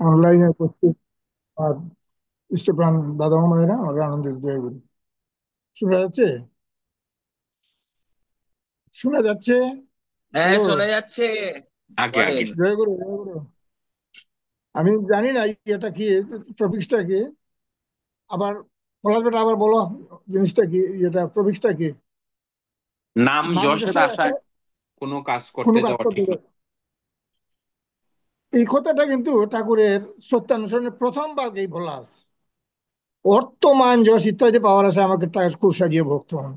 অনলাইনে উপস্থিত আর ইষ্টপ্রাণ দাদা মায়েরা আমাকে আনন্দিত জয় গুরু। শোনা যাচ্ছে? শোনা যাচ্ছে? হ্যাঁ, হ্যালো। শোনা যাচ্ছে। আগে বলেন। আগে জয় গুরু, জয় গুরু। আমি জানি না এটা কি, টপিক্সটা কি। আবার পলাশ বেটা, আবার বলো জিনিসটা কি, এটা টপিক্সটা কি? নাম নাম যশের যশের আশায় আশায় কোনো কাজ কোনো করতে কাজ যাওয়া করতে ঠিক না। হবে। এই কথাটা কিন্তু ঠাকুরের সত্যানুসরণের প্রথম ভাগেই বলা আছে। অর্থ মান যশ ইত্যাদি পাওয়ার আশায় আমাকে ঠাকুর সাজিয়ে ভক্ত হন।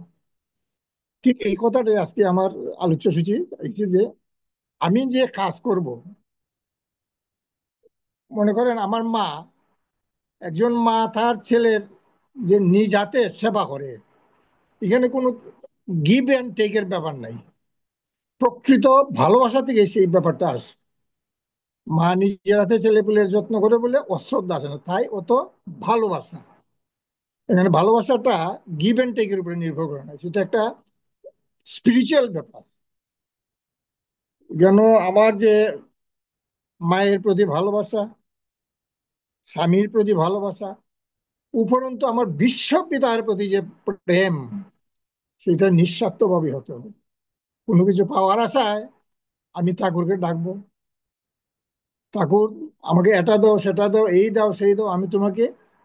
ঠিক এই কথাটাই আজকে আমার আলোচ্য সূচি। এই যে আমি যে কাজ করব, মনে করেন আমার মা, একজন মা তার ছেলের যে নিজ হাতে সেবা করে, এখানে কোনো গিভ অ্যান্ড টেকের ব্যাপার নাই। প্রকৃত ভালোবাসা থেকে সেই ব্যাপারটা আসে। মা নিজের হাতে ছেলে পেলের যত্ন করে বলে অশ্রদ্ধা আসে না, তাই অত ভালোবাসা। এখানে ভালোবাসাটা গিভ অ্যান্ড টেকের উপরে নির্ভর করে না, সেটা একটা স্পিরিচুয়াল ব্যাপার। যেন আমার যে মায়ের প্রতি ভালোবাসা, স্বামীর প্রতি ভালোবাসা, উপরন্তু আমার বিশ্ব পিতার প্রতি যে প্রেম, সেটা নিঃস্বার্থভাবে হতে হবে। কোনো কিছু পাওয়ার আশায় আমি ঠাকুরকে ডাকবো, ঠাকুর আমাকে এটা দাও সেটা দাও, এই দাও সেই দাও, আমি তোমাকে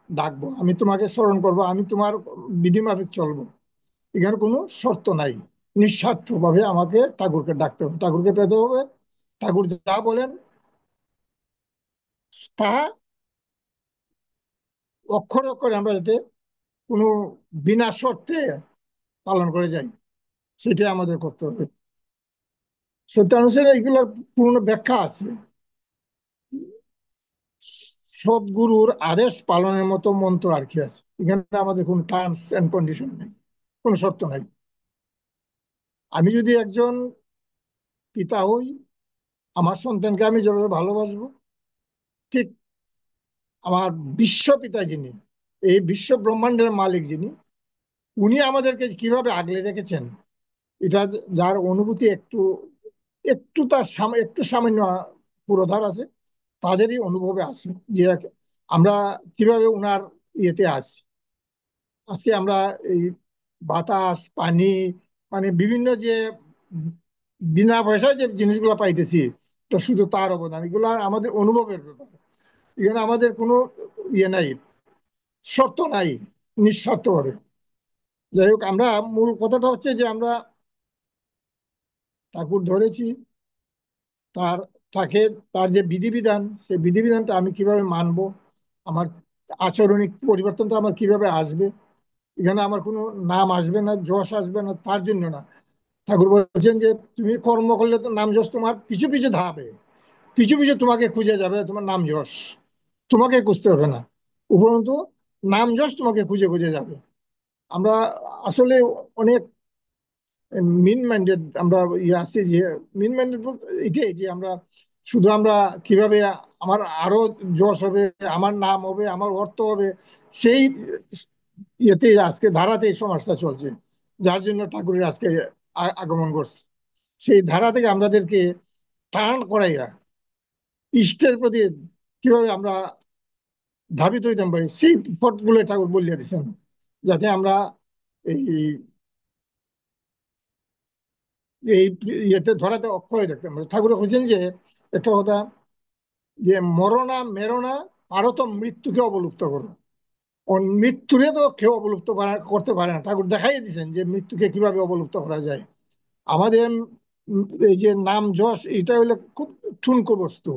ডাকবো, আমি তোমাকে স্মরণ করবো, আমি তোমার বিধিমাফিক চলবো। এখানে কোনো শর্ত নাই। নিঃস্বার্থ ভাবে আমাকে ঠাকুরকে ডাকতে হবে, ঠাকুরকে পেতে হবে। ঠাকুর যা বলেন তাহা অক্ষরে অক্ষরে আমরা যাতে কোনো বিনা শর্তে পালন করে যাই, সেটাই আমাদের করতে হবে। সত্যানুসারে এগুলোর পূর্ণ ব্যাখ্যা আছে। সদ্গুরুর আদেশ পালনের মতো মন্ত্র আর কি আছে? এখানে আমাদের কোনো টার্মস এন্ড কন্ডিশন নেই, কোনো শর্ত নাই। আমি যদি একজন পিতা হই, আমার সন্তানকে আমি যেভাবে ভালোবাসবো, ঠিক আমার বিশ্ব পিতা যিনি, এই বিশ্ব ব্রহ্মাণ্ডের মালিক যিনি, উনি আমাদেরকে কিভাবে আগলে রেখেছেন, এটা যার অনুভূতি একটু একটু তার একটু সামান্য পুরোধার আছে, তাদেরই অনুভবে আছে যে আমরা কিভাবে উনার ইয়েতে আছি। আজকে আমরা এই বাতাস, পানি, মানে বিভিন্ন যে বিনা পয়সায় যে জিনিসগুলো পাইতেছি, তো শুধু তার অবদান, এগুলো আমাদের অনুভবের ব্যাপার। এখানে আমাদের কোনো ইয়ে নাই, শর্ত নাই, নিঃস্বার্থ ভাবে। যাই হোক, আমরা মূল কথাটা হচ্ছে যে আমরা ঠাকুর ধরেছি, তার তাকে তার যে বিধিবিধান, সেই বিধিবিধানটা আমি কিভাবে মানবো, আমার আচরণিক পরিবর্তনটা আমার কিভাবে আসবে। এখানে আমার কোনো নাম আসবে না, যশ আসবে না, তার জন্য না। ঠাকুর বলছেন যে তুমি কর্ম করলে তো নাম যশ তোমার পিছু পিছু ধাবে, পিছু পিছু তোমাকে খুঁজে যাবে, তোমার নাম যশ তোমাকে খুঁজতে হবে না, উপরন্তু নাম যশ তোমাকে খুঁজে খুঁজে যাবে। আমরা আসলে অনেক মিন মাইন্ডেড আমরা ইয়ে আছি, যে মিন মাইন্ডেড বলতে এটাই যে আমরা শুধু আমরা কিভাবে আমার আরো যশ হবে, আমার নাম হবে, আমার অর্থ হবে, সেই ইয়েতে আজকে ধারাতে এই সমাজটা চলছে, যার জন্য ঠাকুরের আজকে আগমন করছে। সেই ধারা থেকে আমাদেরকে টার্ন করাইয়া ইষ্টের প্রতি কিভাবে আমরা ধাবিত হইতে পারি, সেই পথগুলো ঠাকুর বলিয়া দিচ্ছেন, যাতে আমরা এই এই ইয়েতে ধরাতে অক্ষয় থাকতে পারি। ঠাকুর বলছেন যে একটা কথা, যে মরণা মেরণা পারত মৃত্যুকে অবলুপ্ত করো। মৃত্যুরে তো কেউ অবলুপ্ত করতে পারে না, ঠাকুর দেখাই দিচ্ছেন যে মৃত্যুকে কিভাবে অবলুপ্ত করা যায়। আমাদের এই যে নাম যশ, এটা হইলে খুব ঠুনকো বস্তু।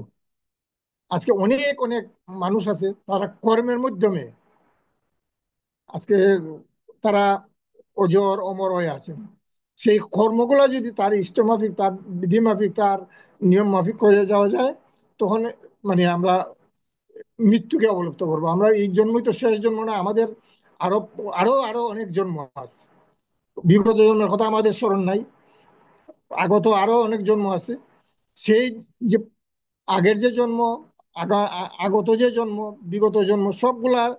আজকে অনেক অনেক মানুষ আছে, তারা কর্মের মাধ্যমে আজকে তারা অজর অমর হয়ে আছেন। সেই কর্মগুলা যদি তার ইষ্টমাফিক, তার বিধি মাফিক, তার নিয়ম মাফিক করে যাওয়া যায়, তখন মানে আমরা মৃত্যুকে অবলুপ্ত করবো। আমরা এই জন্মই তো শেষ জন্ম না, আমাদের আরো আরো আরো অনেক জন্ম আছে। বিগত জন্মের কথা আমাদের স্মরণ নাই, আগত আরো অনেক জন্ম আছে। সেই যে আগের যে জন্ম, আগত যে জন্ম, বিগত জন্ম, সবগুলার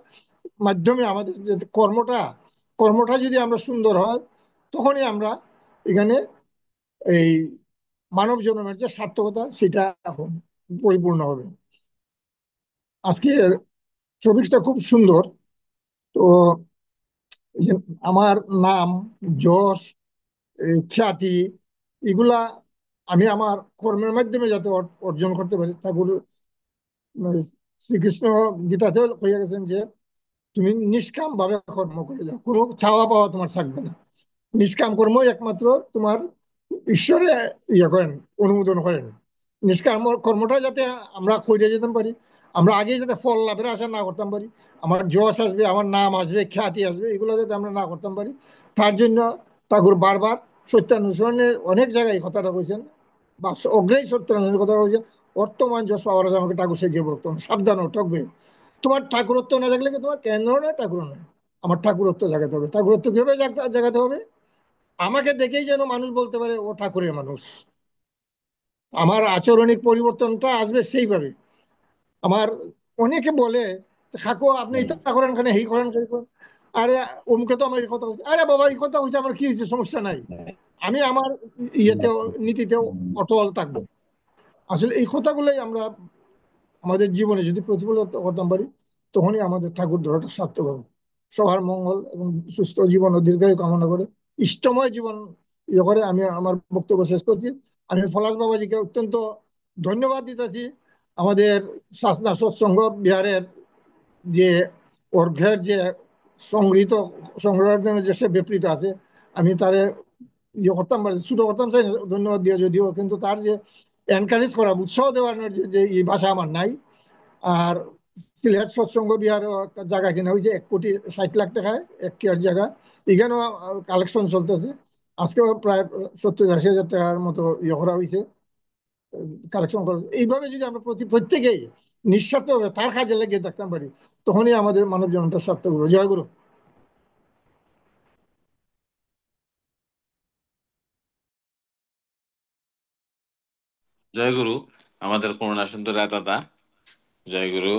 মাধ্যমে আমাদের যে কর্মটা, কর্মটা যদি আমরা সুন্দর হয়, তখনই আমরা এখানে এই মানব জন্মের যে সার্থকতা, সেটা পরিপূর্ণ হবে। আজকে টপিকটা খুব সুন্দর। তো এই যে আমার নাম, যশ, খ্যাতি, এগুলা আমি আমার কর্মের মাধ্যমে যাতে অর্জন করতে পারি। ঠাকুর শ্রীকৃষ্ণ গীতাতেও কইয়া গেছেন যে তুমি নিষ্কাম ভাবে কর্ম করে যাও, কোনো চাওয়া পাওয়া তোমার থাকবে না। নিষ্কাম কর্মই একমাত্র তোমার ঈশ্বরে ইয়ে করেন, অনুমোদন করেন। নিষ্কাম কর্মটা যাতে আমরা করে যেতে পারি, আমরা আগে যাতে ফল লাভের আশা না করতাম পারি, আমার যশ আসবে, আমার নাম আসবে, খ্যাতি আসবে, এগুলো যাতে আমরা না করতাম পারি, তার জন্য ঠাকুর বারবার সত্যানুসরণের অনেক জায়গায় এই কথাটা বলছেন, বা অগ্রেই সত্যানুসরণের কথা বলছেন। অর্থমান যশ পাওয়ার আছে আমাকে ঠাকুর সে যে বলতাম, সাবধান ও ঠকবে। তোমার ঠাকুরত্ব না জাগলে কি তোমার কেন্দ্র নয়, ঠাকুর নয়। আমার ঠাকুরত্ব জাগাতে হবে। ঠাকুরত্ব কিভাবে জাগাতে হবে? আমাকে দেখেই যেন মানুষ বলতে পারে ও ঠাকুরের মানুষ। আমার আচরণিক পরিবর্তনটা আসবে সেইভাবে। আমার অনেকে বলে, কাকু আপনি ইটা করেন কেন, এই করেন সেই করেন। আরে অমুকে তো আমার এই কথা হচ্ছে, আরে বাবা এই কথা হচ্ছে, আমার কি হয়েছে, সমস্যা নাই। আমি আমার ইয়েতে, নীতিতেও অটল থাকবো। আসলে এই কথাগুলোই আমরা আমাদের জীবনে যদি প্রতিফলিত করতে পারি, তখনই আমাদের ঠাকুর ধরাটা সার্থক হবে। সবার মঙ্গল এবং সুস্থ জীবন ও দীর্ঘায়ু কামনা করে, ইষ্টময় জীবন ইয়ে করে আমি আমার বক্তব্য শেষ করছি। আমি পলাশ বাবাজিকে অত্যন্ত ধন্যবাদ দিতেছি। আমাদের সাসনা সৎসঙ্গ বিহারের যে অর্ঘ্যের যে সংগৃহীত, সংগ্রহের জন্য যে সে বিপরীত আছে, আমি তারে ইয়ে করতাম পারি, ছোট করতাম চাই না ধন্যবাদ দিয়ে যদিও, কিন্তু তার যে এনকারেজ করা, উৎসাহ দেওয়ার যে যে এই ভাষা আমার নাই। আর সিলেট সৎসঙ্গ বিহারও একটা জায়গা কিনা হয়েছে 1,60,00,000 টাকায়, 1 কেয়ার জায়গা। এখানেও কালেকশন চলতেছে। আজকেও প্রায় 70-80 হাজার টাকার মতো ইয়ে করা হয়েছে, কালেকশন করা হয়েছে। এইভাবে যদি আমরা প্রত্যেকেই নিঃস্বার্থভাবে তার কাজে লেগে থাকতে পারি, তখনই আমাদের মানব জীবনটা সার্থক হবে। জয় গুরু। জয় গুরু। আমাদের করুণা সুন্দর দাদা, জয় গুরু।